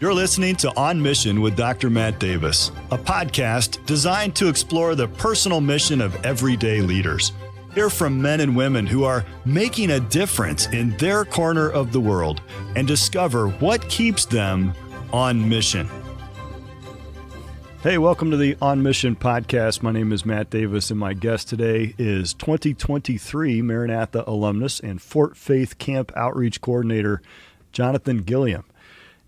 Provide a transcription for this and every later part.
You're listening to On Mission with Dr. Matt Davis, a podcast designed to explore the personal mission of everyday leaders. Hear from men and women who are making a difference in their corner of the world and discover what keeps them on mission. Hey, welcome to the On Mission podcast. My name is Matt Davis, and my guest today is 2023 Maranatha alumnus and Fort Faith Camp Outreach Coordinator, Jonathan Gilliam.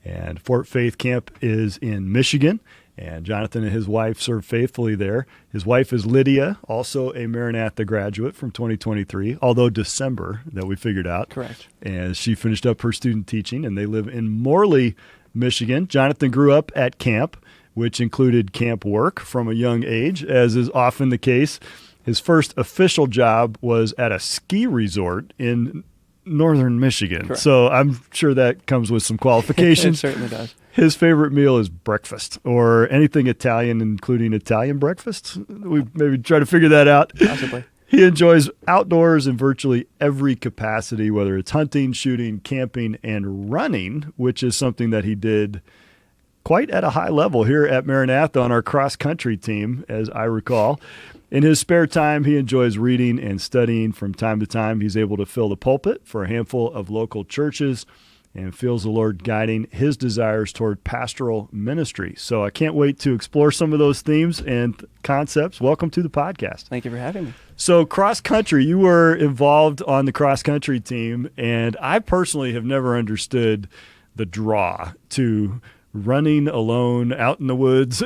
And Fort Faith Camp is in Michigan, and Jonathan and his wife serve faithfully there. His wife is Lydia, also a Maranatha graduate from 2023, although December, that we figured out. Correct. And she finished up her student teaching, and they live in Morley, Michigan. Jonathan grew up at camp, which included camp work from a young age, as is often the case. His first official job was at a ski resort in northern Michigan. Correct. So I'm sure that comes with some qualifications. It certainly does. His favorite meal is breakfast or anything Italian, including Italian breakfast. We maybe try to figure that out. Possibly. He enjoys outdoors in virtually every capacity, whether it's hunting, shooting, camping, and running, which is something that he did quite at a high level here at Maranatha on our cross-country team, as I recall. In his spare time, he enjoys reading and studying. From time to time, he's able to fill the pulpit for a handful of local churches and feels the Lord guiding his desires toward pastoral ministry. So I can't wait to explore some of those themes and concepts. Welcome to the podcast. Thank you for having me. So cross-country, you were involved on the cross-country team, and I personally have never understood the draw to running alone out in the woods.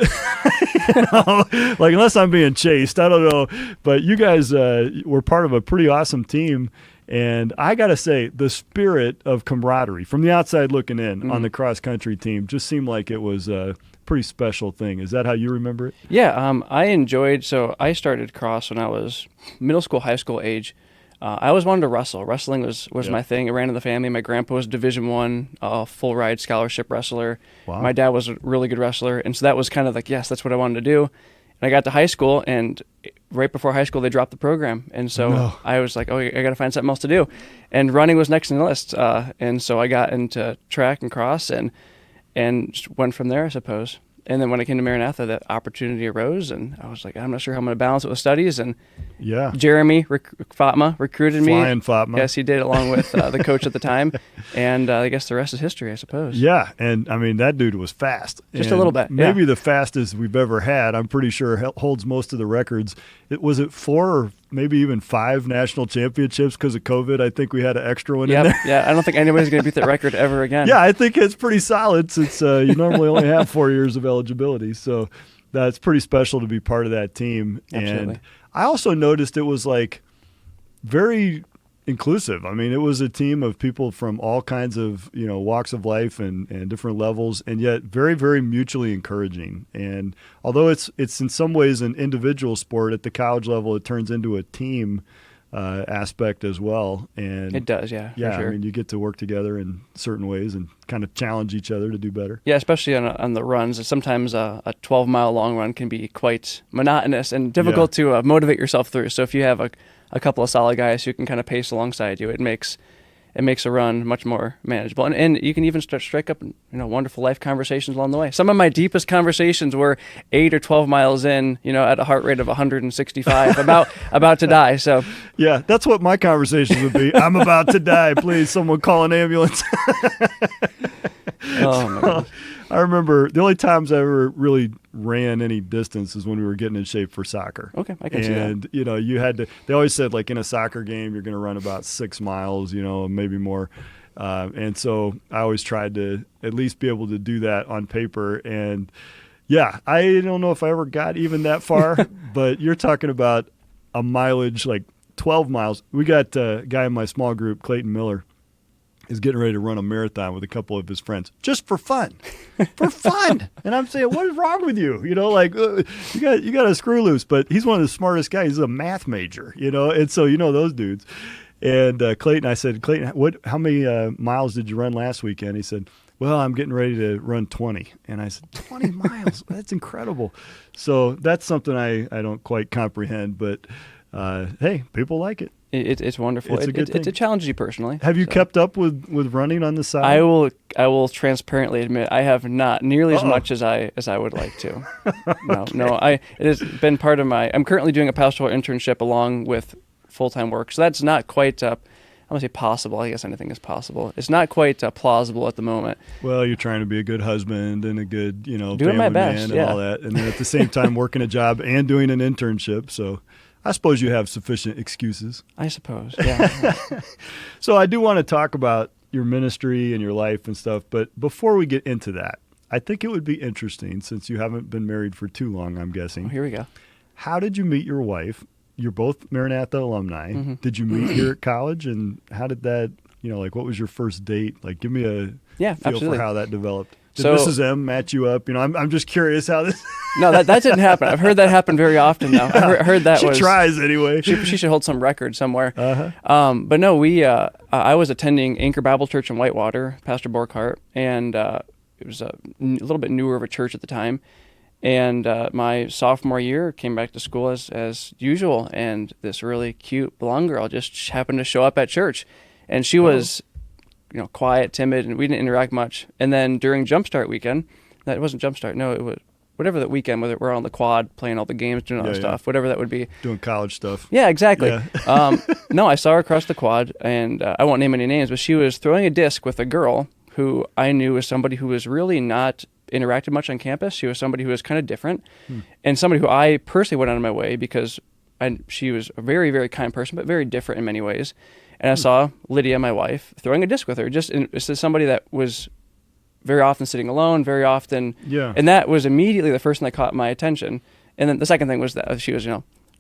Like, unless I'm being chased, I don't know. But you guys were part of a pretty awesome team. And I got to say, the spirit of camaraderie from the outside looking in on the cross-country team just seemed like it was a pretty special thing. Is that how you remember it? Yeah, I started cross when I was middle school, high school age. I always wanted to wrestle. Wrestling was my thing. It ran in the family. My grandpa was Division I, full ride scholarship wrestler. Wow. My dad was a really good wrestler. And so that was kind of like, yes, that's what I wanted to do. And I got to high school, and right before high school, they dropped the program. And so I was like, oh, I got to find something else to do. And running was next on the list. And so I got into track and cross and just went from there, I suppose. And then when I came to Maranatha, that opportunity arose, and I was like, I'm not sure how I'm going to balance it with studies. And Jeremy Fatma recruited me. Flying Fatma. Yes, he did, along with the coach at the time. And I guess the rest is history, I suppose. Yeah, and I mean, that dude was fast. Just a little bit. Maybe the fastest we've ever had. I'm pretty sure holds most of the records. Was it 4 or maybe even 5 national championships because of COVID? I think we had an extra one in there. Yeah, I don't think anybody's going to beat that record ever again. Yeah, I think it's pretty solid since you normally only have 4 years of eligibility. So that's pretty special to be part of that team. Absolutely. And I also noticed it was like very inclusive. I mean, it was a team of people from all kinds of, walks of life and different levels, and yet very, very mutually encouraging. And although it's in some ways an individual sport, at the college level, it turns into a team aspect as well. And it does, yeah. Yeah, for sure. I mean, you get to work together in certain ways and kind of challenge each other to do better. Yeah, especially on the runs. Sometimes a 12-mile long run can be quite monotonous and difficult to motivate yourself through. So if you have a couple of solid guys who can kind of pace alongside you, it makes a run much more manageable. And you can even strike up wonderful life conversations along the way. Some of my deepest conversations were 8 or 12 miles in, at a heart rate of 165, about to die. So yeah, that's what my conversations would be. I'm about to die. Please, someone call an ambulance. Oh my goodness. I remember the only times I ever really ran any distance is when we were getting in shape for soccer. Okay, I can see that. And, you had to, they always said, like, in a soccer game, you're going to run about 6 miles, maybe more. And so I always tried to at least be able to do that on paper. And, yeah, I don't know if I ever got even that far, but you're talking about a mileage, like 12 miles. We got a guy in my small group, Clayton Miller, is getting ready to run a marathon with a couple of his friends just for fun. And I'm saying, what is wrong with you? You got a screw loose. But he's one of the smartest guys. He's a math major, and so those dudes. And Clayton, I said, Clayton, how many miles did you run last weekend? He said, well, I'm getting ready to run 20. And I said, 20 miles? That's incredible. So that's something I don't quite comprehend, but hey, people like it. It's wonderful. It's a good thing. It challenges you personally. Have you kept up with running on the side? I will I will transparently admit I have not nearly as much as I would like to. No. It has been part of my. I'm currently doing a pastoral internship along with full-time work, so that's not quite. I'm gonna say possible. I guess anything is possible. It's not quite plausible at the moment. Well, you're trying to be a good husband and a good, doing my family best, man and all that, and then at the same time working a job and doing an internship. So I suppose you have sufficient excuses. I suppose, yeah. So I do want to talk about your ministry and your life and stuff, but before we get into that, I think it would be interesting, since you haven't been married for too long, I'm guessing. Oh, here we go. How did you meet your wife? You're both Maranatha alumni. Mm-hmm. Did you meet here at college, and how did that, what was your first date? Like, give me a feel absolutely. for how that developed. Did Mrs. M match you up? I'm just curious how this. No, that didn't happen. I've heard that happen very often now. I heard that she tries anyway. She should hold some record somewhere. But no, I was attending Anchor Bible Church in Whitewater, Pastor Borkhart, and it was a little bit newer of a church at the time. And my sophomore year, came back to school as usual, and this really cute blonde girl just happened to show up at church, and she was, quiet, timid, and we didn't interact much. And then during Jumpstart weekend, it wasn't Jumpstart, no, it was whatever that weekend, whether we're on the quad, playing all the games, doing all that stuff, whatever that would be. Doing college stuff. Yeah, exactly. Yeah. No, I saw her across the quad, and I won't name any names, but she was throwing a disc with a girl who I knew was somebody who was really not interacted much on campus. She was somebody who was kind of different, and somebody who I personally went out of my way because she was a very, very kind person, but very different in many ways. And I saw Lydia, my wife, throwing a disc with her. This is somebody that was very often sitting alone, very often. Yeah. And that was immediately the first thing that caught my attention. And then the second thing was that she was,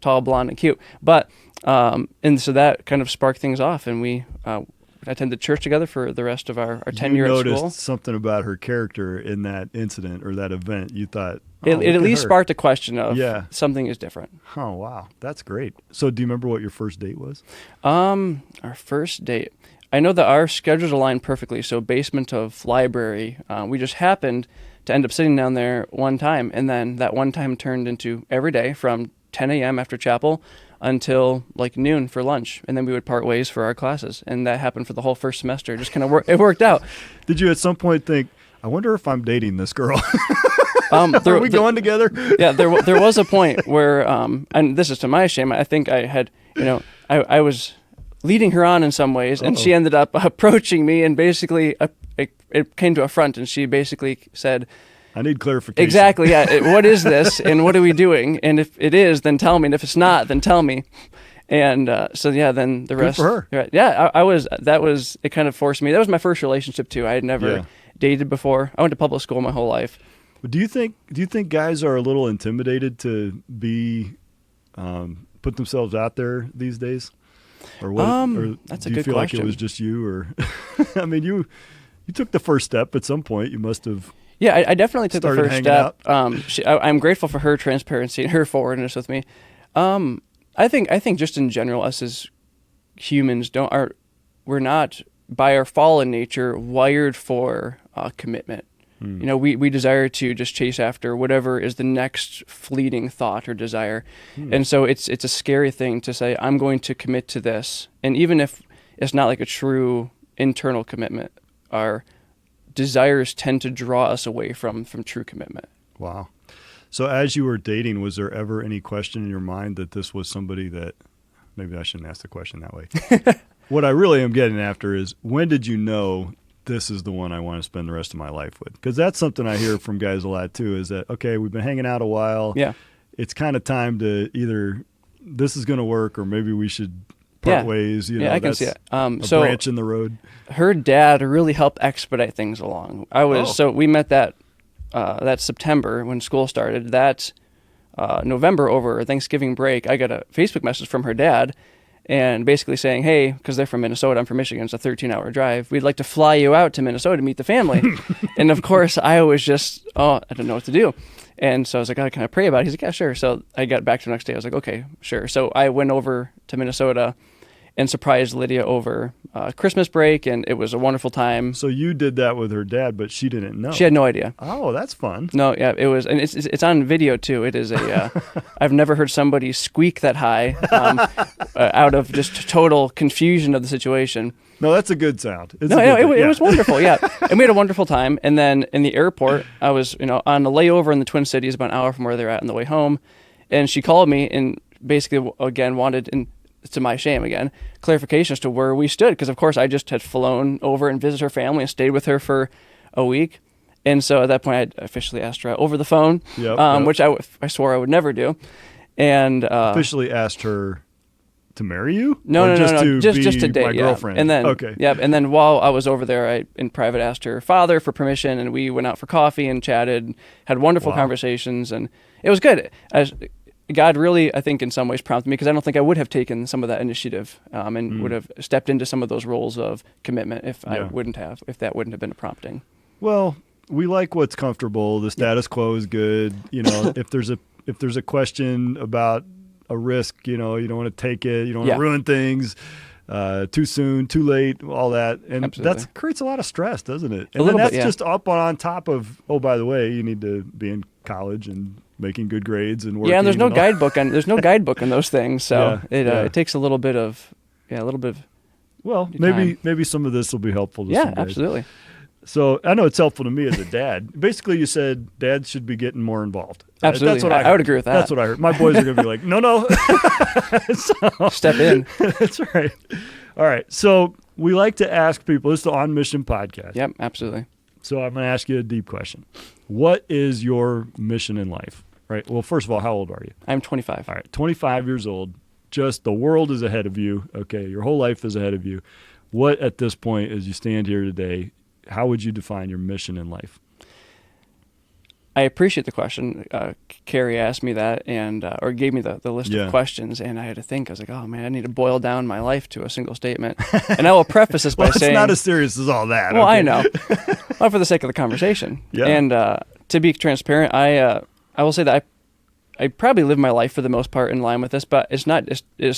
tall, blonde, and cute. But, and so that kind of sparked things off, and we attended church together for the rest of our tenure at school. You noticed something about her character in that incident or that event. You thought, it at least sparked a question of something is different. Oh, wow. That's great. So do you remember what your first date was? Our first date. I know that our schedules aligned perfectly. So basement of library, we just happened to end up sitting down there one time. And then that one time turned into every day from 10 a.m. after chapel until like noon for lunch, and then we would part ways for our classes, and that happened for the whole first semester. Just kind of it worked out. Did you at some point think, I wonder if I'm dating this girl? Are we going together? Yeah, there was a point where, and this is to my shame, I think I had, I was leading her on in some ways, and she ended up approaching me, and basically it came to a front, and she basically said, I need clarification. Exactly, yeah. What is this, and what are we doing? And if it is, then tell me. And if it's not, then tell me. And then the rest. Good for her. Right, yeah, it kind of forced me. That was my first relationship, too. I had never dated before. I went to public school my whole life. Do you think guys are a little intimidated to be, put themselves out there these days? Or what? That's a good question. Do you feel like it was just you? Or, I mean, you took the first step at some point. You must have. Yeah, I definitely took the first step. I'm grateful for her transparency and her forwardness with me. I think just in general, us as humans we're not by our fallen nature wired for commitment. We desire to just chase after whatever is the next fleeting thought or desire, and so it's a scary thing to say I'm going to commit to this, and even if it's not like a true internal commitment, our desires tend to draw us away from true commitment. Wow. So as you were dating, was there ever any question in your mind that this was somebody that, maybe I shouldn't ask the question that way. What I really am getting after is, when did you know this is the one I want to spend the rest of my life with? Because that's something I hear from guys a lot too, is that, okay, we've been hanging out a while. Yeah. It's kind of time to either this is going to work or maybe we should part ways. I can see it. So branch in the road. Her dad really helped expedite things along. So we met that September when school started. That November over Thanksgiving break, I got a Facebook message from her dad, and basically saying, hey, because they're from Minnesota, I'm from Michigan, it's a 13-hour drive. We'd like to fly you out to Minnesota to meet the family. And of course, I was just, I don't know what to do. And so I was like, can I pray about it? He's like, yeah, sure. So I got back to the next day. I was like, okay, sure. So I went over to Minnesota, and surprised Lydia over Christmas break, and it was a wonderful time. So you did that with her dad, but she didn't know. She had no idea. Oh, that's fun. No, yeah, it was, and it's on video too. It is a I've never heard somebody squeak that high out of just total confusion of the situation. No, that's a good sound. It's it was wonderful. Yeah, and we had a wonderful time. And then in the airport, I was on a layover in the Twin Cities, about an hour from where they're at on the way home, and she called me and basically again wanted, and to my shame again, clarification as to where we stood, because of course I just had flown over and visited her family and stayed with her for a week. And so at that point I officially asked her over the phone, which I swore I would never do. And officially asked her to marry you? No, just to date, my girlfriend. And then and then while I was over there, I in private asked her father for permission, and we went out for coffee and chatted, had wonderful conversations, and it was good. God really, I think, in some ways prompted me, because I don't think I would have taken some of that initiative and would have stepped into some of those roles of commitment if that wouldn't have been a prompting. Well, we like what's comfortable. The status quo is good. If there's a question about a risk, you don't want to take it. You don't want to ruin things. Too soon, too late, all that. And that creates a lot of stress, doesn't it? And then that's just up on top of, oh, by the way, you need to be in college and making good grades and working. Yeah, and there's no guidebook on those things. So it takes a little bit of. Well, maybe some of this will be helpful to some guys. Absolutely. So I know it's helpful to me as a dad. Basically, you said dads should be getting more involved. Absolutely. That's what I would agree with that. That's what I heard. My boys are going to be like, no. Step in. That's right. All right. So we like to ask people, this is the On Mission podcast. Yep, absolutely. So I'm going to ask you a deep question. What is your mission in life? Right. Well, first of all, how old are you? I'm 25. All right. 25 years old. Just the world is ahead of you. Okay. Your whole life is ahead of you. What at this point, as you stand here today, how would you define your mission in life? I appreciate the question. Carrie asked me that or gave me the list of questions, and I had to think. I was like, oh, man, I need to boil down my life to a single statement. And I will preface this by saying... it's not as serious as all that. Well, okay. I know. Well, for the sake of the conversation. Yeah. And to be transparent, I will say that I probably live my life for the most part in line with this, but it's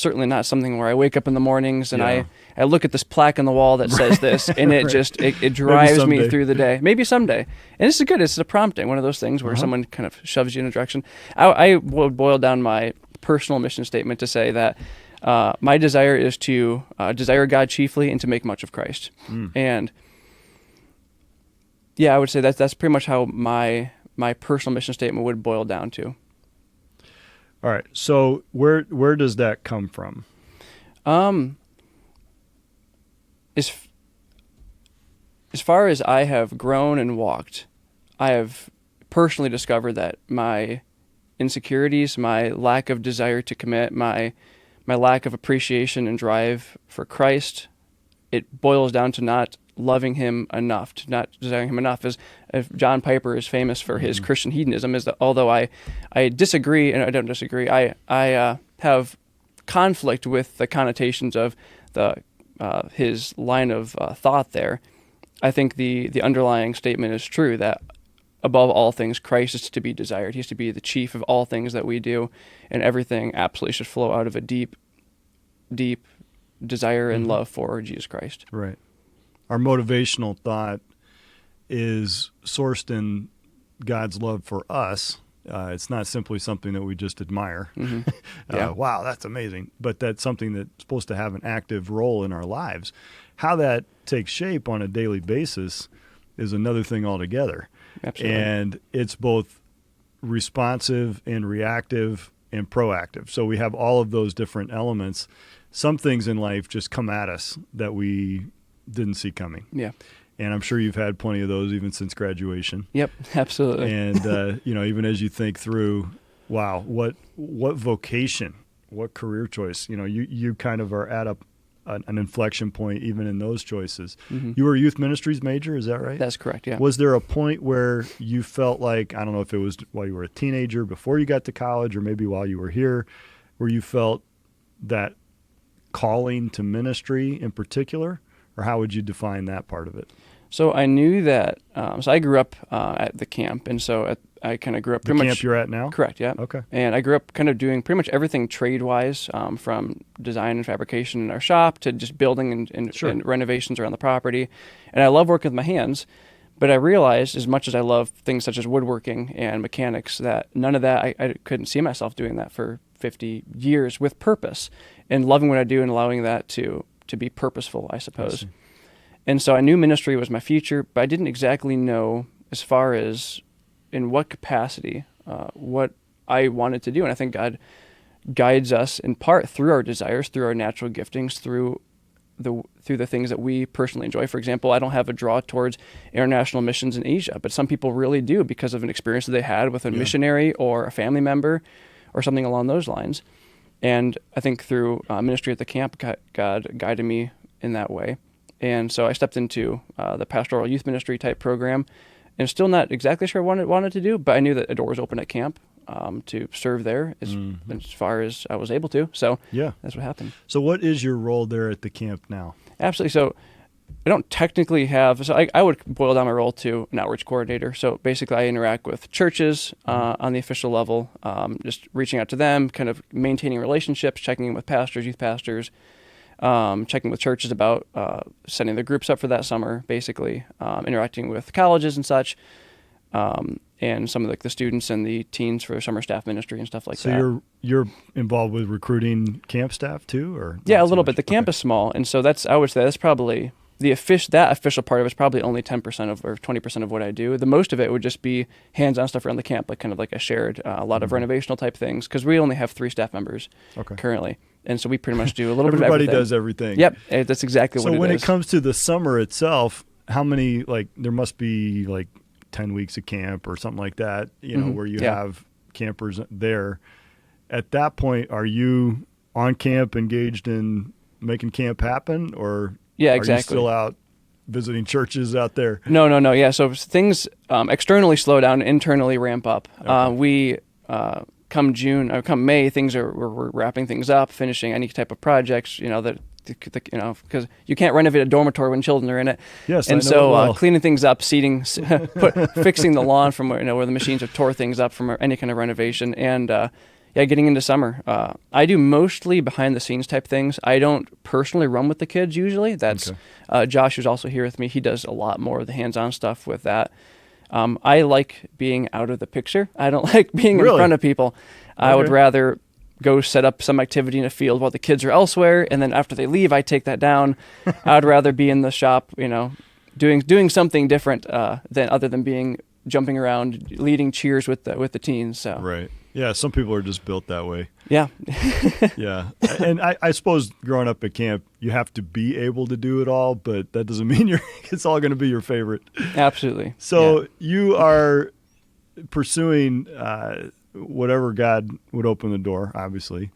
certainly not something where I wake up in the mornings and I look at this plaque on the wall that says this, and it just it drives me through the day. Maybe someday. And this is good. It's a prompting, one of those things where someone kind of shoves you in a direction. I would boil down my personal mission statement to say that my desire is to desire God chiefly and to make much of Christ. And I would say that's pretty much how my personal mission statement would boil down to. All right. So where does that come from? As far as I have grown and walked, I have personally discovered that my insecurities, my lack of desire to commit, my lack of appreciation and drive for Christ, it boils down to not loving him enough, to not desiring him enough. As John Piper is famous for his Christian hedonism, is that although I disagree, and I don't disagree, I have conflict with the connotations of his line of thought there. I think the underlying statement is true, that above all things, Christ is to be desired. He's to be the chief of all things that we do, and everything absolutely should flow out of a deep, deep desire and love for Jesus Christ. Right. Our motivational thought is sourced in God's love for us. It's not simply something that we just admire. Wow, that's amazing. But that's something that's supposed to have an active role in our lives. How that takes shape on a daily basis is another thing altogether. Absolutely. And it's both responsive and reactive and proactive. So we have all of those different elements. Some things in life just come at us that we didn't see coming. Yeah. And I'm sure you've had plenty of those even since graduation. Yep, absolutely. And, even as you think through, wow, what vocation, what career choice, you kind of are at an inflection point even in those choices. You were a youth ministries major, is that right? That's correct, yeah. Was there a point where you felt like, I don't know if it was while you were a teenager, before you got to college, or maybe while you were here, where you felt that calling to ministry in particular? Or how would you define that part of it? So I knew that. So I grew up at the camp, and so I kind of grew up The camp you're at now? Correct, yeah. Okay. And I grew up kind of doing pretty much everything trade-wise, from design and fabrication in our shop to just building and renovations around the property. And I love working with my hands, but I realized, as much as I love things such as woodworking and mechanics, that none of that, I couldn't see myself doing that for 50 years with purpose, and loving what I do and allowing that to be purposeful, I suppose. And so I knew ministry was my future, but I didn't exactly know as far as in what capacity, what I wanted to do. And I think God guides us in part through our desires, through our natural giftings, through the things that we personally enjoy. For example, I don't have a draw towards international missions in Asia, but some people really do because of an experience that they had with a missionary or a family member or something along those lines. And I think through ministry at the camp, God guided me in that way. And so I stepped into the pastoral youth ministry type program, and still not exactly sure what I wanted to do, but I knew that a door was open at camp to serve there as far as I was able to. So that's what happened. So what is your role there at the camp now? Absolutely. So I don't technically have, so I would boil down my role to an outreach coordinator. So basically I interact with churches on the official level, just reaching out to them, kind of maintaining relationships, checking in with pastors, youth pastors, checking with churches about setting the groups up for that summer, basically, interacting with colleges and such, and some of the students and the teens for summer staff ministry and stuff like that. So you're involved with recruiting camp staff too, or yeah, a little bit. The camp is small, and so I would say that's probably that official part of it is probably only 10% of or 20% of what I do. The most of it would just be hands-on stuff around the camp, like kind of like I shared, a lot of renovational type things, because we only have 3 staff members currently. And so we pretty much do a little bit of everything. Everybody does everything. Yep, that's exactly what it is. So when it comes to the summer itself, how many, there must be 10 weeks of camp or something like that, where you have campers there. At that point, are you on camp engaged in making camp happen, or are you still out visiting churches out there? No. Yeah, so things externally slow down, internally ramp up. Okay. Come May, we're wrapping things up, finishing any type of projects, because you can't renovate a dormitory when children are in it. Yes, and I know well. Cleaning things up, seating, fixing the lawn from where the machines have tore things up from any kind of renovation, and getting into summer. I do mostly behind the scenes type things. I don't personally run with the kids usually. That's Josh, who's also here with me. He does a lot more of the hands-on stuff with that. I like being out of the picture. I don't like being in front of people. I would rather go set up some activity in a field while the kids are elsewhere, and then after they leave, I take that down. I'd rather be in the shop, doing something different other than jumping around, leading cheers with the teens. So right, yeah. Some people are just built that way. Yeah, yeah. And I suppose growing up at camp, you have to be able to do it all, but that doesn't mean it's all going to be your favorite. Absolutely. So you are pursuing whatever God would open the door, obviously.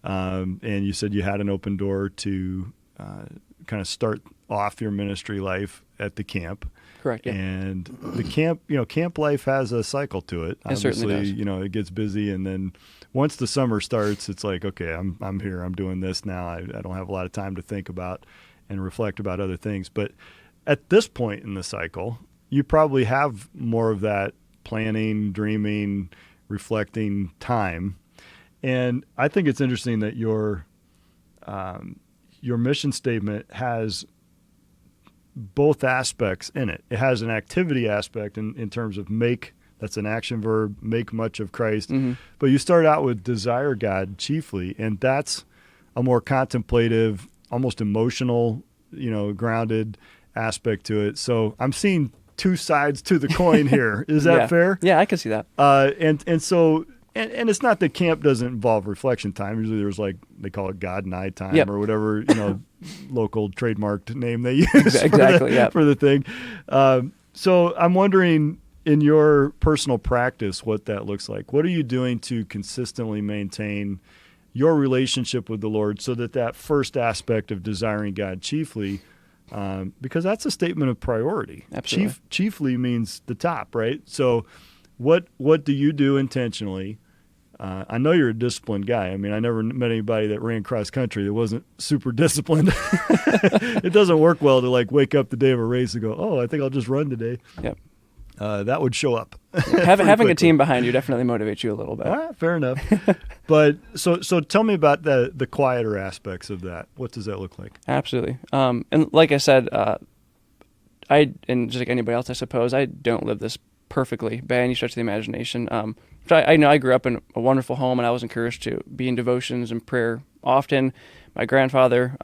And you said you had an open door to kind of start off your ministry life at the camp. Correct. Yeah. And the camp life has a cycle to it. It certainly does. It gets busy, and then once the summer starts, it's like, okay, I'm here, I'm doing this now. I don't have a lot of time to think about and reflect about other things. But at this point in the cycle, you probably have more of that planning, dreaming, reflecting time. And I think it's interesting that your mission statement has both aspects in it. It has an activity aspect in terms of that's an action verb, make much of Christ. Mm-hmm. But you start out with desire God chiefly, and that's a more contemplative, almost emotional, grounded aspect to it. So I'm seeing 2 sides to the coin here. Is that fair? Yeah, I can see that. And it's not that camp doesn't involve reflection time. Usually there's they call it God and I time or whatever, local trademarked name they use for the thing. So I'm wondering, in your personal practice, what that looks like. What are you doing to consistently maintain your relationship with the Lord so that first aspect of desiring God chiefly, because that's a statement of priority. Absolutely. Chiefly means the top, right? So what do you do intentionally I know you're a disciplined guy. I mean, I never met anybody that ran cross country that wasn't super disciplined. It doesn't work well to like wake up the day of a race and go, oh, I think I'll just run today. Yep. That would show up. Having a team behind you definitely motivates you a little bit. Fair enough. But so tell me about the quieter aspects of that. What does that look like? Absolutely. And like I said, and just like anybody else, I suppose, I don't live this perfectly by any stretch of the imagination. I know I grew up in a wonderful home, and I was encouraged to be in devotions and prayer often. My grandfather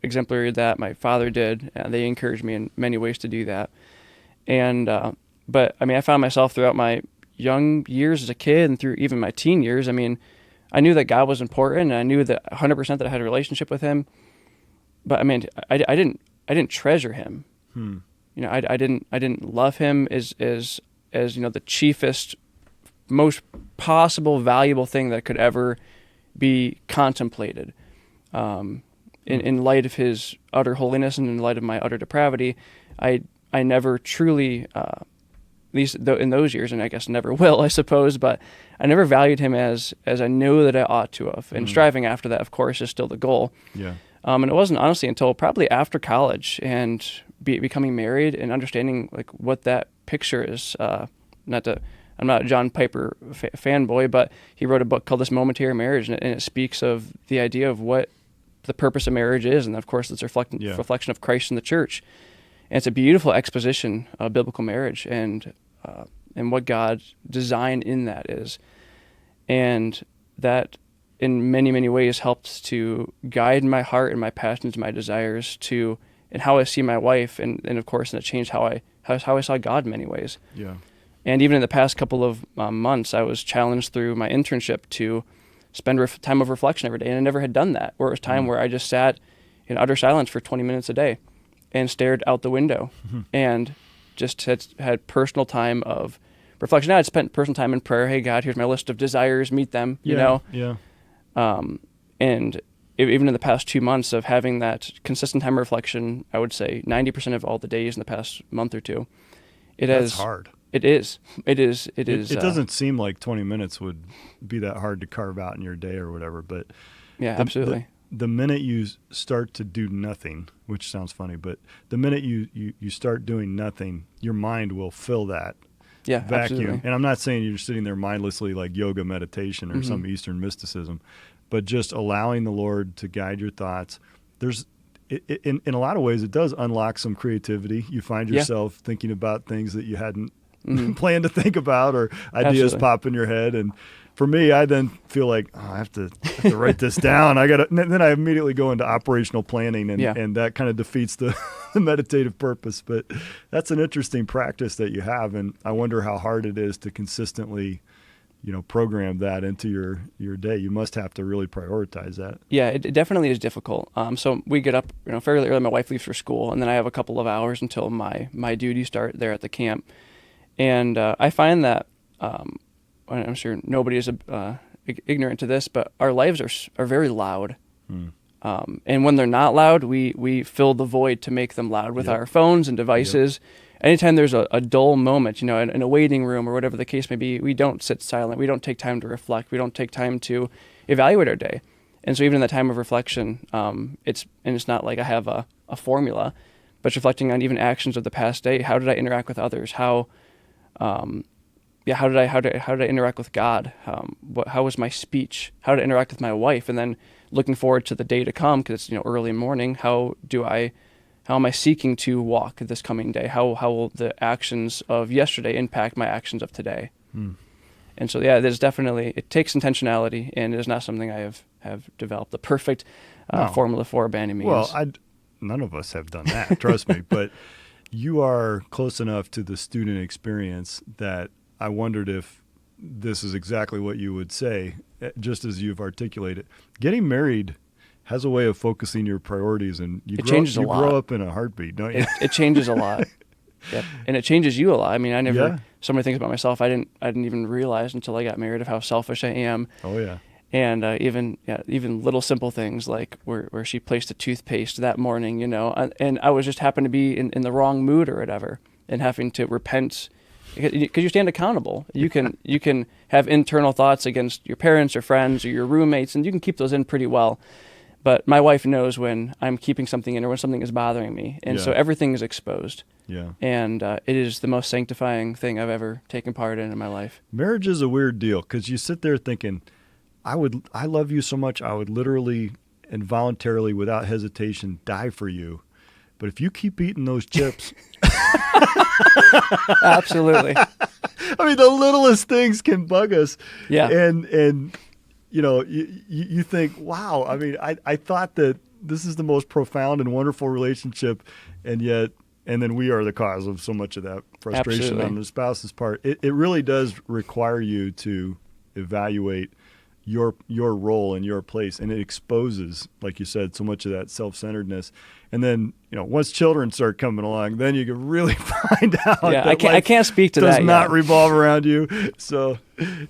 exemplified that. My father did. They encouraged me in many ways to do that. And but I mean, I found myself throughout my young years as a kid and through even my teen years. I mean, I knew that God was important, and I knew that 100% that I had a relationship with Him. But I mean, I didn't treasure Him. You know, I didn't love Him as you know, the chiefest, most possible valuable thing that could ever be contemplated. In light of His utter holiness and in light of my utter depravity, I never truly, at least in those years, and I guess never will, I suppose, but I never valued Him as I know that I ought to have. And striving after that, of course, is still the goal. Yeah. And it wasn't honestly until probably after college and becoming married and understanding like what that picture is. I'm not a John Piper fanboy, but he wrote a book called This Momentary Marriage, and it speaks of the idea of what the purpose of marriage is, and of course it's a reflection of Christ and the church. And it's a beautiful exposition of biblical marriage and what God's design in that is. And that in many, many ways helped to guide my heart and my passions, my desires and how I see my wife. And of course, and it changed how I saw God in many ways. Yeah. And even in the past couple of months, I was challenged through my internship to spend time of reflection every day. And I never had done that, where it was time where I just sat in utter silence for 20 minutes a day and stared out the window and just had personal time of reflection. I'd spent personal time in prayer. Hey, God, here's my list of desires. Meet them, you know? Yeah. And even in the past 2 months of having that consistent time of reflection, I would say 90% of all the days in the past month or two, That's hard. It is. It doesn't seem like 20 minutes would be that hard to carve out in your day or whatever, but yeah, absolutely. The minute you start to do nothing, which sounds funny, but the minute you start doing nothing, your mind will fill that vacuum. Absolutely. And I'm not saying you're sitting there mindlessly like yoga meditation or some Eastern mysticism, but just allowing the Lord to guide your thoughts. In a lot of ways, it does unlock some creativity. You find yourself thinking about things that you hadn't planned to think about, or ideas pop in your head. And for me, I then feel like, I have to write this down. Then I immediately go into operational planning, and that kind of defeats the meditative purpose. But that's an interesting practice that you have, and I wonder how hard it is to consistently, program that into your day. You must have to really prioritize that. Yeah, it definitely is difficult. So we get up, fairly early. My wife leaves for school, and then I have a couple of hours until my duties start there at the camp. And I find that, I'm sure nobody is ignorant to this, but our lives are very loud. And when they're not loud, we fill the void to make them loud with our phones and devices. Anytime there's a dull moment, in a waiting room or whatever the case may be, we don't sit silent. We don't take time to reflect. We don't take time to evaluate our day. And so even in that time of reflection, it's not like I have a formula, but reflecting on even actions of the past day. How did I interact with others? How did I interact with God? How was my speech? How did I interact with my wife? And then looking forward to the day to come, because it's early morning. How am I seeking to walk this coming day? How will the actions of yesterday impact my actions of today? And so there's definitely, it takes intentionality, and it is not something I have developed the perfect formula for by any means. Well, none of us have done that, trust me, but you are close enough to the student experience that I wondered if this is exactly what you would say, just as you've articulated. Getting married has a way of focusing your priorities, and you grow up in a heartbeat, don't you? It changes a lot. Yep. And it changes you a lot. I mean, somebody thinks about myself. I didn't even realize until I got married of how selfish I am. Oh yeah. And even little simple things like where she placed a toothpaste that morning, and I was just happened to be in the wrong mood or whatever, and having to repent because you stand accountable. You can have internal thoughts against your parents or friends or your roommates, and you can keep those in pretty well. But my wife knows when I'm keeping something in or when something is bothering me, and so everything is exposed. Yeah. And it is the most sanctifying thing I've ever taken part in my life. Marriage is a weird deal because you sit there thinking, I love you so much, I would literally and voluntarily, without hesitation, die for you. But if you keep eating those chips, absolutely. I mean, the littlest things can bug us. Yeah. And you know, you think, wow. I mean, I thought that this is the most profound and wonderful relationship, and then we are the cause of so much of that frustration Absolutely. on the spouse's part. It really does require you to evaluate your role and your place, and it exposes, like you said, so much of that self-centeredness. And then, you know, once children start coming along, then you can really find out. Yeah, that I can't speak to that. Does not revolve around you. So,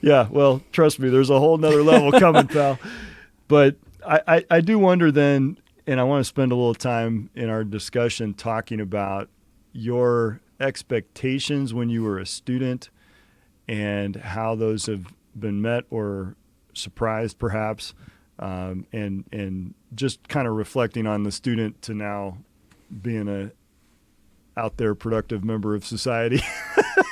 yeah, well, trust me, there's a whole nother level coming, pal. But I do wonder then, and I want to spend a little time in our discussion talking about your expectations when you were a student and how those have been met or surprised perhaps, and just kind of reflecting on the student to now being a out there productive member of society.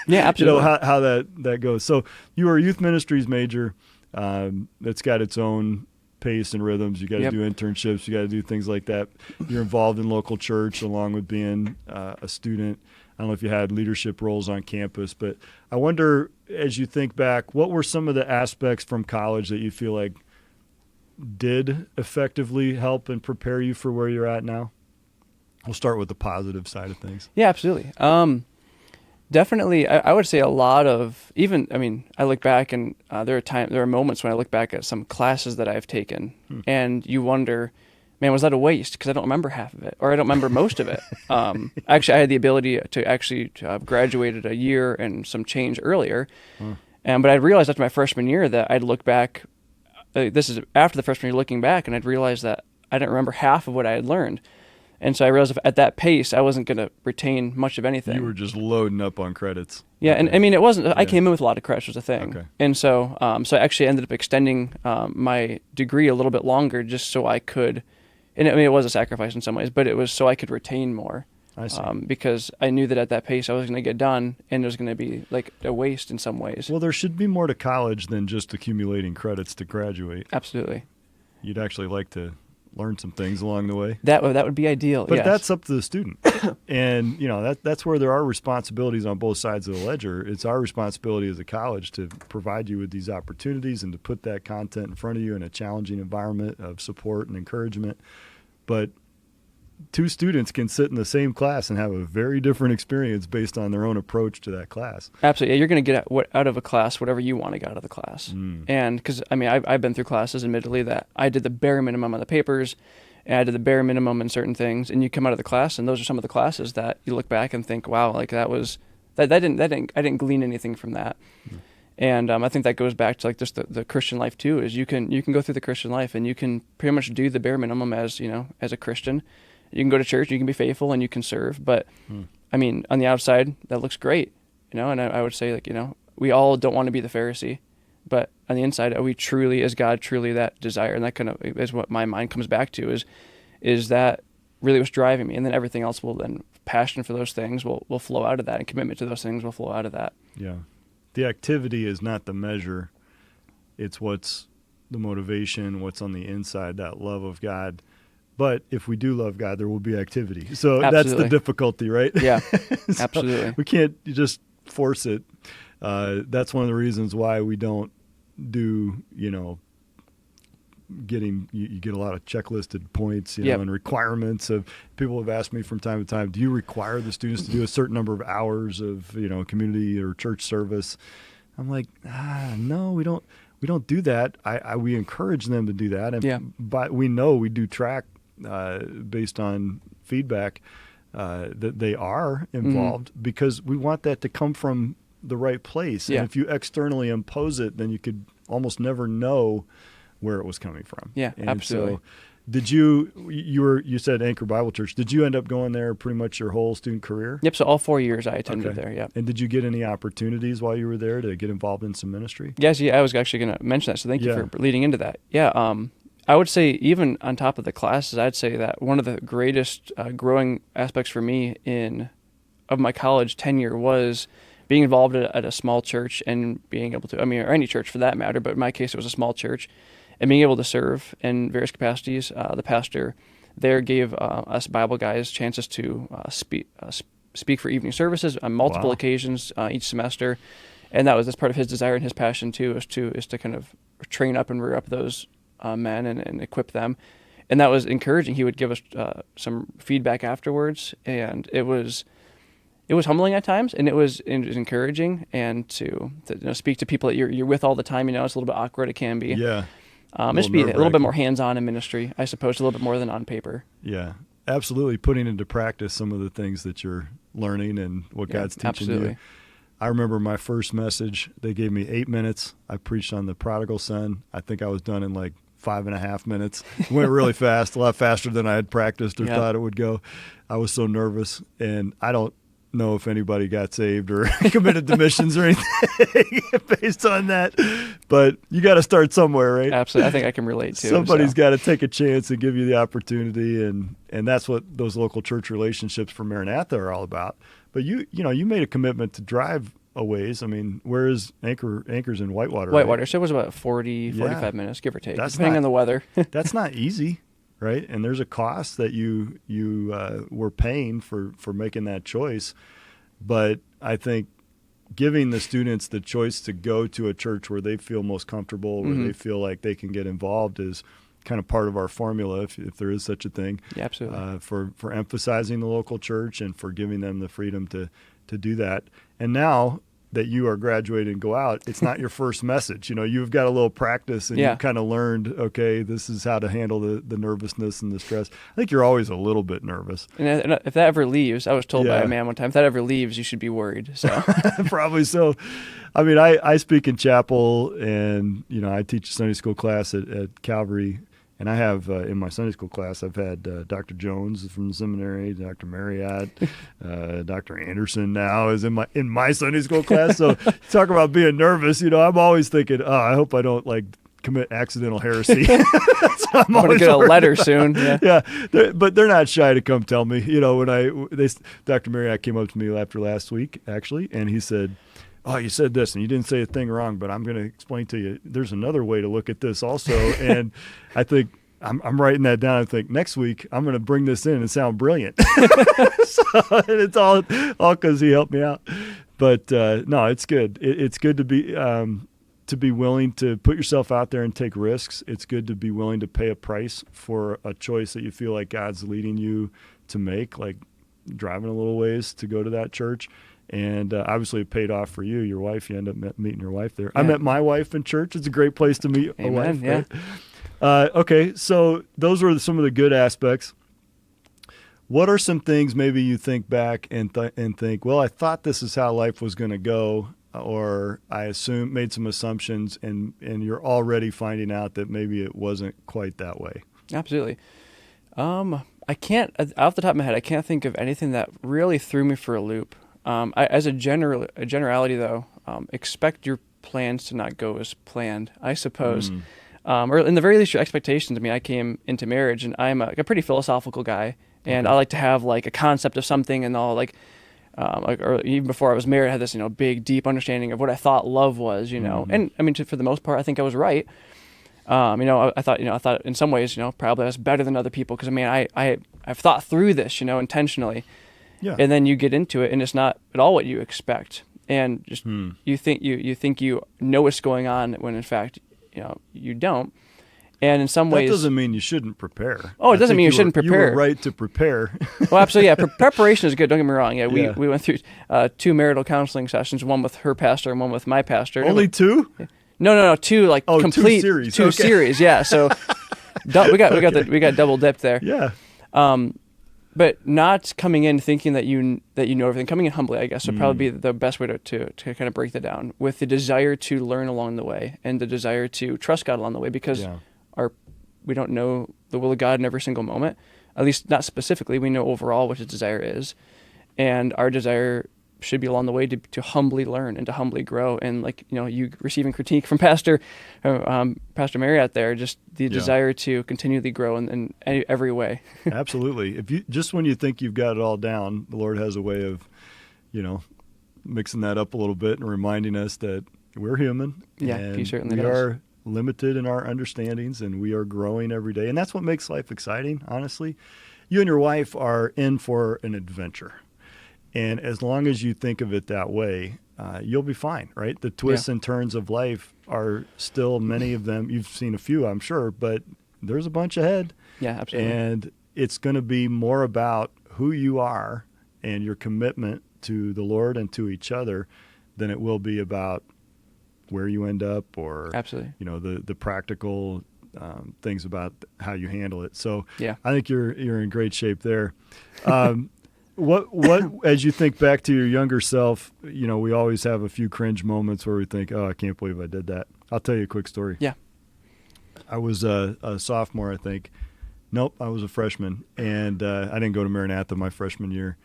Yeah, absolutely. You know, how that goes. So you were a youth ministries major. That's got its own pace and rhythms. You got to do internships. You got to do things like that. You're involved in local church along with being a student. I don't know if you had leadership roles on campus, but I wonder, as you think back, what were some of the aspects from college that you feel like did effectively help and prepare you for where you're at now? We'll start with the positive side of things. Yeah, absolutely. Definitely, I would say a lot of, I look back and there are moments when I look back at some classes that I've taken and you wonder, man, was that a waste? Because I don't remember half of it, or I don't remember most of it. Actually, I had the ability to have graduated a year and some change earlier. But I realized after my freshman year that I'd look back, this is after the freshman year looking back, and I'd realized that I didn't remember half of what I had learned. And so I realized at that pace, I wasn't going to retain much of anything. You were just loading up on credits. Yeah, okay. And I mean, it wasn't. I came in with a lot of credits, was the thing. Okay. And so, so I actually ended up extending my degree a little bit longer, just so I could. And I mean, it was a sacrifice in some ways, but it was so I could retain more. I see. Because I knew that at that pace, I was going to get done, and it was going to be like a waste in some ways. Well, there should be more to college than just accumulating credits to graduate. Absolutely. You'd actually like to learn some things along the way. That would be ideal. But that's up to the student. And, you know, that's where there are responsibilities on both sides of the ledger. It's our responsibility as a college to provide you with these opportunities and to put that content in front of you in a challenging environment of support and encouragement. But two students can sit in the same class and have a very different experience based on their own approach to that class. Absolutely. Yeah, you're going to get out of a class whatever you want to get out of the class. And because, I mean, I've been through classes, admittedly, that I did the bare minimum on the papers, and I did the bare minimum in certain things, and you come out of the class, and those are some of the classes that you look back and think, wow, like I didn't glean anything from that. And I think that goes back to like just the Christian life too, is you can go through the Christian life and you can pretty much do the bare minimum as a Christian. You can go to church, you can be faithful, and you can serve. But I mean, on the outside, that looks great, And I would say, like, we all don't want to be the Pharisee, but on the inside, are we truly, is God truly that desire? And that kind of is what my mind comes back to. Is that really what's driving me? And then everything else will then, passion for those things will flow out of that, and commitment to those things will flow out of that. Yeah, the activity is not the measure; it's what's the motivation, what's on the inside, that love of God. But if we do love God, there will be activity. So Absolutely. That's the difficulty, right? Yeah, So absolutely. We can't just force it. That's one of the reasons why we don't do, you get a lot of checklisted points, and requirements of people have asked me from time to time, do you require the students to do a certain number of hours of, community or church service? I'm like, no, we don't do that. We encourage them to do that. But we know we do track based on feedback that they are involved because we want that to come from the right place. Yeah. And if you externally impose it, then you could almost never know where it was coming from. Yeah, and absolutely. So, You said Anchor Bible Church. Did you end up going there pretty much your whole student career? Yep. So all 4 years I attended there. Yep. And did you get any opportunities while you were there to get involved in some ministry? Yes. Yeah. I was actually going to mention that. So thank you for leading into that. Yeah. I would say even on top of the classes, I'd say that one of the greatest growing aspects for me of my college tenure was being involved at a small church and being able to, or any church for that matter, but in my case it was a small church, and being able to serve in various capacities. The pastor there gave us Bible guys chances to speak for evening services on multiple occasions each semester, and that's part of his desire and his passion too, is to kind of train up and rear up those men and equip them, and that was encouraging. He would give us some feedback afterwards, and it was humbling at times, and it was encouraging, and to speak to people that you're with all the time. It's a little bit awkward. It can be. Yeah. Just be a little bit more hands-on in ministry, I suppose, a little bit more than on paper. Yeah, absolutely. Putting into practice some of the things that you're learning and what God's teaching you. I remember my first message, they gave me 8 minutes. I preached on the prodigal son. I think I was done in like 5.5 minutes. It went really fast, a lot faster than I had practiced or thought it would go. I was so nervous, and I don't know if anybody got saved or committed to missions or anything based on that, but you got to start somewhere, right? Absolutely. I think I can relate to. Somebody's got to take a chance and give you the opportunity, and that's what those local church relationships for Maranatha are all about. But you made a commitment to drive a ways. I mean, where is Anchor's in Whitewater? Whitewater. Right? So it was about 45 minutes, give or take, depending on the weather. That's not easy. Right, and there's a cost that you were paying for making that choice, but I think giving the students the choice to go to a church where they feel most comfortable, where they feel like they can get involved, is kind of part of our formula, if there is such a thing. Yeah, absolutely. For emphasizing the local church and for giving them the freedom to do that. And now that you are graduating and go out, it's not your first message. You've got a little practice, and you've kind of learned, okay, this is how to handle the nervousness and the stress. I think you're always a little bit nervous. And if that ever leaves, I was told by a man one time, if that ever leaves, you should be worried. So Probably so. I mean, I speak in chapel, and, I teach a Sunday school class at Calvary. And I have, in my Sunday school class, I've had Dr. Jones from the seminary, Dr. Marriott, Dr. Anderson now is in my Sunday school class. So talk about being nervous. I'm always thinking, I hope I don't commit accidental heresy. So I'm going to get a letter soon. Yeah. But they're not shy to come tell me. When Dr. Marriott came up to me after last week, actually, and he said, "Oh, you said this and you didn't say a thing wrong, but I'm going to explain to you, there's another way to look at this also." And I think I'm writing that down. I think next week I'm going to bring this in and sound brilliant. And it's all because he helped me out. But no, it's good. It's good to be willing to put yourself out there and take risks. It's good to be willing to pay a price for a choice that you feel like God's leading you to make, like driving a little ways to go to that church. And obviously it paid off for you. Your wife, you end up meeting your wife there. Yeah. I met my wife in church. It's a great place to meet a wife. Yeah. Right? Okay, so those were some of the good aspects. What are some things maybe you think back and think, well, I thought this is how life was going to go, or I made some assumptions, and you're already finding out that maybe it wasn't quite that way? Absolutely. I can't, off the top of my head, I can't think of anything that really threw me for a loop. As a generality, though, expect your plans to not go as planned, I suppose. Or in the very least, your expectations. I mean, I came into marriage, and I'm a pretty philosophical guy, and I like to have a concept of something, and all or even before I was married, I had this big, deep understanding of what I thought love was, And I mean, for the most part, I think I was right. I thought in some ways, probably I was better than other people because I've thought through this, intentionally. Yeah. And then you get into it, and it's not at all what you expect, and just you think you know what's going on when in fact you don't. And in some ways, that doesn't mean you shouldn't prepare. Oh, it doesn't mean you shouldn't prepare. You were right to prepare. Well, absolutely, yeah. Preparation is good. Don't get me wrong. Yeah, we went through 2 marital counseling sessions, one with her pastor and one with my pastor. Only 2? No, 2 complete 2 series. 2 series. Yeah, so we got double dipped there. Yeah. But not coming in thinking that you know everything. Coming in humbly, I guess, would probably be the best way to kind of break that down, with the desire to learn along the way and the desire to trust God along the way, because we don't know the will of God in every single moment. At least not specifically. We know overall what his desire is. And our desire should be along the way to humbly learn and to humbly grow. And like, you receiving critique from Pastor Mary out there, just the desire to continually grow in every way. Absolutely. When you think you've got it all down, the Lord has a way of, mixing that up a little bit and reminding us that we're human. Yeah, and he certainly we does. are limited in our understandings, and we are growing every day. And that's what makes life exciting, honestly. You and your wife are in for an adventure. And as long as you think of it that way, you'll be fine, right? The twists and turns of life are still, many of them, you've seen a few, I'm sure, but there's a bunch ahead. Yeah, absolutely. And it's going to be more about who you are and your commitment to the Lord and to each other than it will be about where you end up or, absolutely, the practical things about how you handle it. So yeah. I think you're in great shape there. What as you think back to your younger self, we always have a few cringe moments where we think, oh, I can't believe I did that. I'll tell you a quick story. Yeah. I was a sophomore, I think. Nope, I was a freshman, and I didn't go to Maranatha my freshman year.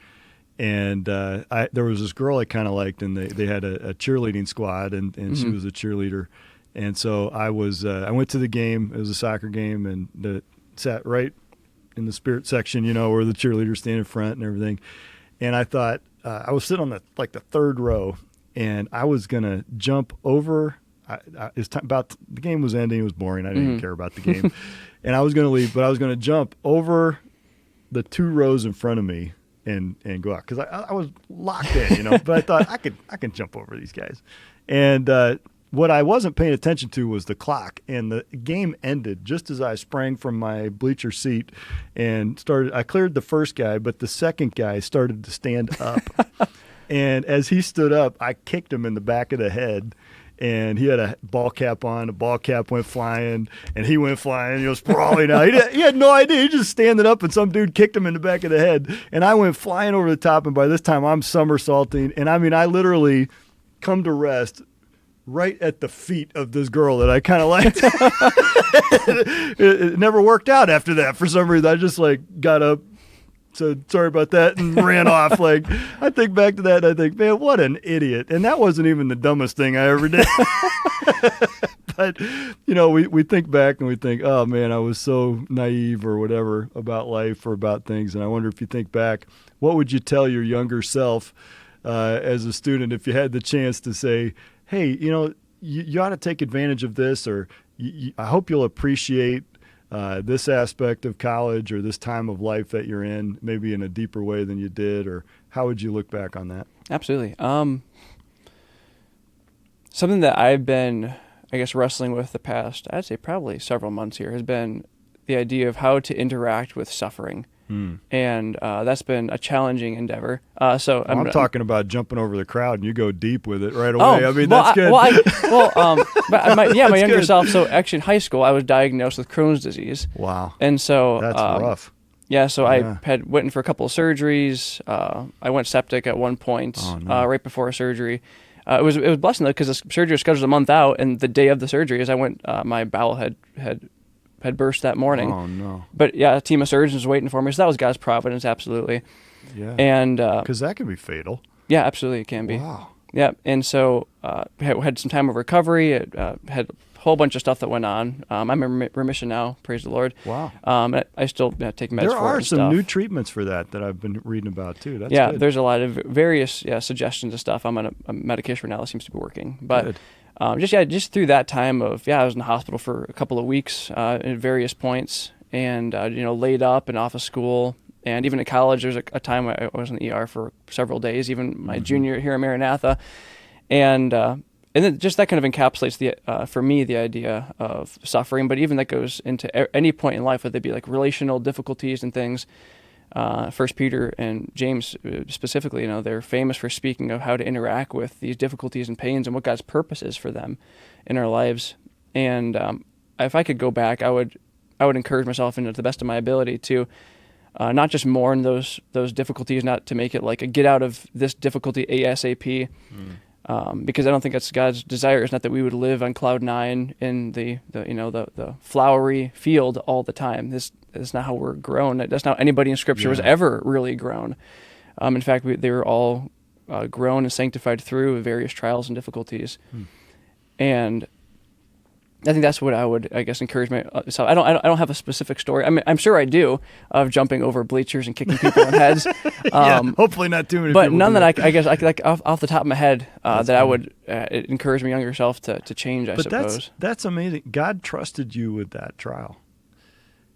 And there was this girl I kind of liked, and they had a cheerleading squad, and she was a cheerleader. And so I went to the game. It was a soccer game, and sat right in the spirit section, where the cheerleaders stand in front and everything. And I thought, I was sitting on the third row, and I was going to jump over. The game was ending. It was boring. I didn't even care about the game. And I was going to leave, but I was going to jump over the 2 rows in front of me and go out. Cause I was locked in, but I thought I can jump over these guys. And, what I wasn't paying attention to was the clock, and the game ended just as I sprang from my bleacher seat and started. I cleared the first guy, but the second guy started to stand up. And as he stood up, I kicked him in the back of the head, and he had a ball cap on. The ball cap went flying, and he went flying, sprawling out. He had no idea. He just standing up, and some dude kicked him in the back of the head, and I went flying over the top, and by this time I'm somersaulting, and I literally come to rest right at the feet of this girl that I kind of liked. It never worked out after that for some reason. I just got up, said sorry about that, and ran off. I think back to that and I think, man, what an idiot. And that wasn't even the dumbest thing I ever did. But, we think back and we think, oh man, I was so naive or whatever about life or about things. And I wonder if you think back, what would you tell your younger self as a student if you had the chance to say, hey, you ought to take advantage of this, or I hope you'll appreciate this aspect of college or this time of life that you're in, maybe in a deeper way than you did, or how would you look back on that? Absolutely. Something that I've been, wrestling with the past, I'd say probably several months here, has been the idea of how to interact with suffering. And that's been a challenging endeavor. I'm talking about jumping over the crowd, and you go deep with it right away. That's good. My younger self. So actually, in high school, I was diagnosed with Chron's disease. Wow. And so that's rough. Yeah. So I went in for a couple of surgeries. I went septic at one point, right before a surgery. It was a blessing though, because the surgery was scheduled a month out, and the day of the surgery, as I went, my bowel had burst that morning. Oh, no. But yeah, a team of surgeons was waiting for me. So that was God's providence, absolutely. Yeah. And because that can be fatal. Yeah, absolutely, it can be. Wow. Yeah, and so had some time of recovery. Had a whole bunch of stuff that went on. I'm in remission now, praise the Lord. Wow. I still take meds for it. There are and some stuff. New treatments for that I've been reading about too. That's good. There's a lot of various suggestions of stuff. I'm on a medication right now that seems to be working. But good. Just through that time of, I was in the hospital for a couple of weeks at various points, and laid up and off of school, and even at college there's a time I was in the ER for several days, even my junior year here at Maranatha, and then just that kind of encapsulates for me the idea of suffering, but even that goes into any point in life, whether it be like relational difficulties and things. First Peter and James specifically, they're famous for speaking of how to interact with these difficulties and pains and what God's purpose is for them in our lives. And if I could go back, I would encourage myself, to the best of my ability, to not just mourn those difficulties, not to make it like a get out of this difficulty ASAP, because I don't think that's God's desire. It's not that we would live on cloud 9 in the flowery field all the time. that's not how we're grown. That's not how anybody in Scripture was Yeah. ever really grown. In fact, they were all grown and sanctified through various trials and difficulties. And I think that's what I would, I guess, encourage myself. I don't have a specific story. I mean, I'm sure I do, of jumping over bleachers and kicking people in heads. Hopefully not too many. But people none do that I guess I could, like off the top of my head that funny. I would encourage my younger self to change. I But suppose. that's amazing. God trusted you with that trial.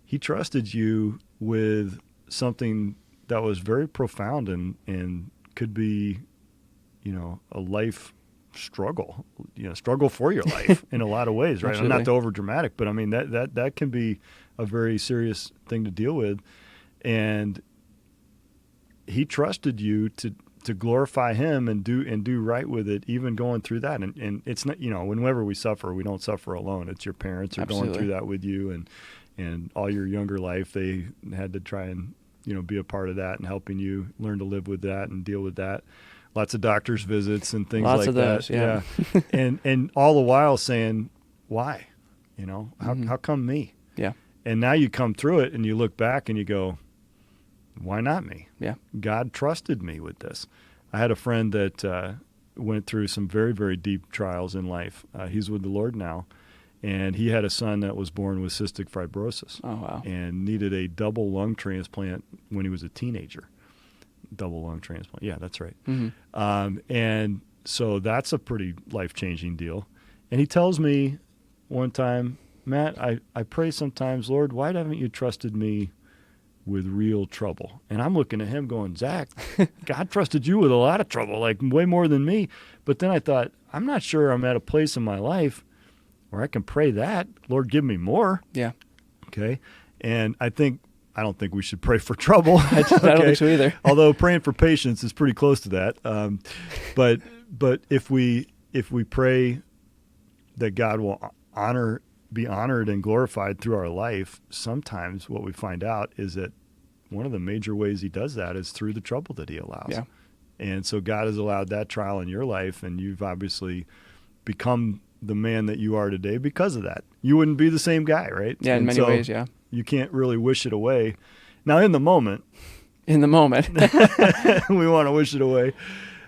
He trusted you with something that was very profound and could be, a life struggle, struggle for your life in a lot of ways, right? I'm not to over dramatic, but I mean that can be a very serious thing to deal with. And he trusted you to glorify him and do right with it, even going through that. And it's not, whenever we suffer, we don't suffer alone. It's your parents are going through that with you, and all your younger life, they had to try and, be a part of that and helping you learn to live with that and deal with that. Lots of doctor's visits and things Lots like of those, that. Yeah. and all the while saying, why? How come me? Yeah. And now you come through it and you look back and you go, why not me? Yeah. God trusted me with this. I had a friend that went through some very, very deep trials in life. He's with the Lord now. And he had a son that was born with cystic fibrosis. Oh, wow. And needed a double lung transplant when he was a teenager. Double lung transplant. Yeah, that's right. Mm-hmm. And so that's a pretty life-changing deal. And he tells me one time, Matt, I pray sometimes, Lord, why haven't you trusted me with real trouble? And I'm looking at him going, Zach, God trusted you with a lot of trouble, like way more than me. But then I thought, I'm not sure I'm at a place in my life where I can pray that. Lord, give me more. Yeah. Okay. And I don't think we should pray for trouble. I don't think so either. Although praying for patience is pretty close to that. But if we pray that God will be honored and glorified through our life, sometimes what we find out is that one of the major ways he does that is through the trouble that he allows. Yeah. And so God has allowed that trial in your life, and you've obviously become the man that you are today because of that. You wouldn't be the same guy, right? Yeah, in many ways, yeah. You can't really wish it away. Now, in the moment, we want to wish it away.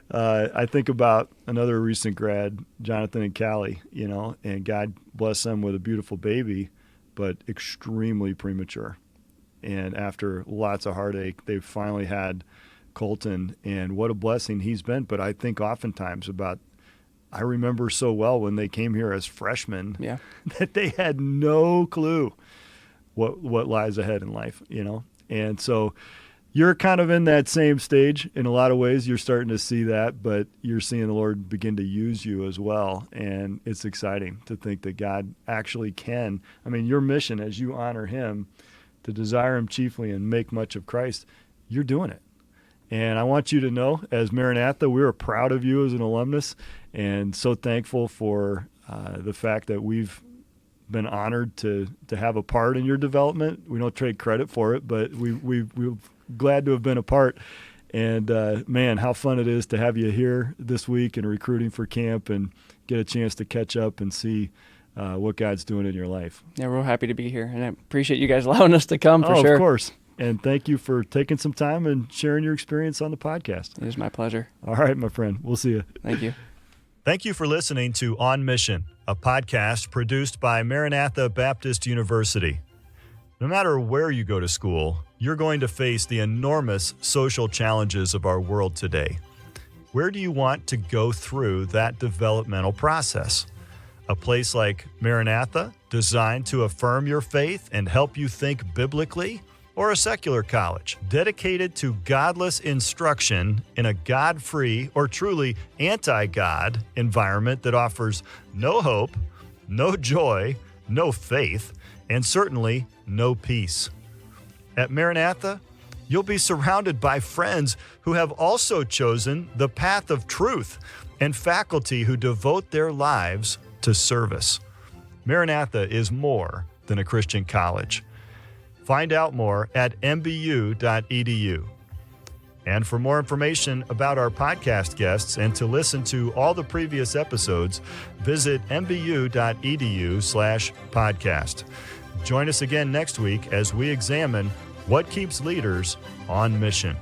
I think about another recent grad, Jonathan and Callie, and God bless them with a beautiful baby, but extremely premature. And after lots of heartache, they've finally had Colton, and what a blessing he's been. But I think oftentimes I remember so well when they came here as freshmen that they had no clue what lies ahead in life, And so you're kind of in that same stage in a lot of ways. You're starting to see that, but you're seeing the Lord begin to use you as well. And it's exciting to think that God actually can. I mean, your mission as you honor him, to desire him chiefly and make much of Christ, you're doing it. And I want you to know, as Maranatha, we are proud of you as an alumnus and so thankful for the fact that we've been honored to have a part in your development. We don't trade credit for it, but we're glad to have been a part. And, man, how fun it is to have you here this week and recruiting for camp and get a chance to catch up and see what God's doing in your life. Yeah, we're real happy to be here, and I appreciate you guys allowing us to come for sure. Of course. And thank you for taking some time and sharing your experience on the podcast. It was my pleasure. All right, my friend. We'll see you. Thank you. Thank you for listening to On Mission, a podcast produced by Maranatha Baptist University. No matter where you go to school, you're going to face the enormous social challenges of our world today. Where do you want to go through that developmental process? A place like Maranatha, designed to affirm your faith and help you think biblically? Or a secular college dedicated to godless instruction in a God-free or truly anti-God environment that offers no hope, no joy, no faith, and certainly no peace? At Maranatha, you'll be surrounded by friends who have also chosen the path of truth and faculty who devote their lives to service. Maranatha is more than a Christian college. Find out more at mbu.edu. And for more information about our podcast guests and to listen to all the previous episodes, visit mbu.edu/podcast. Join us again next week as we examine what keeps leaders on mission.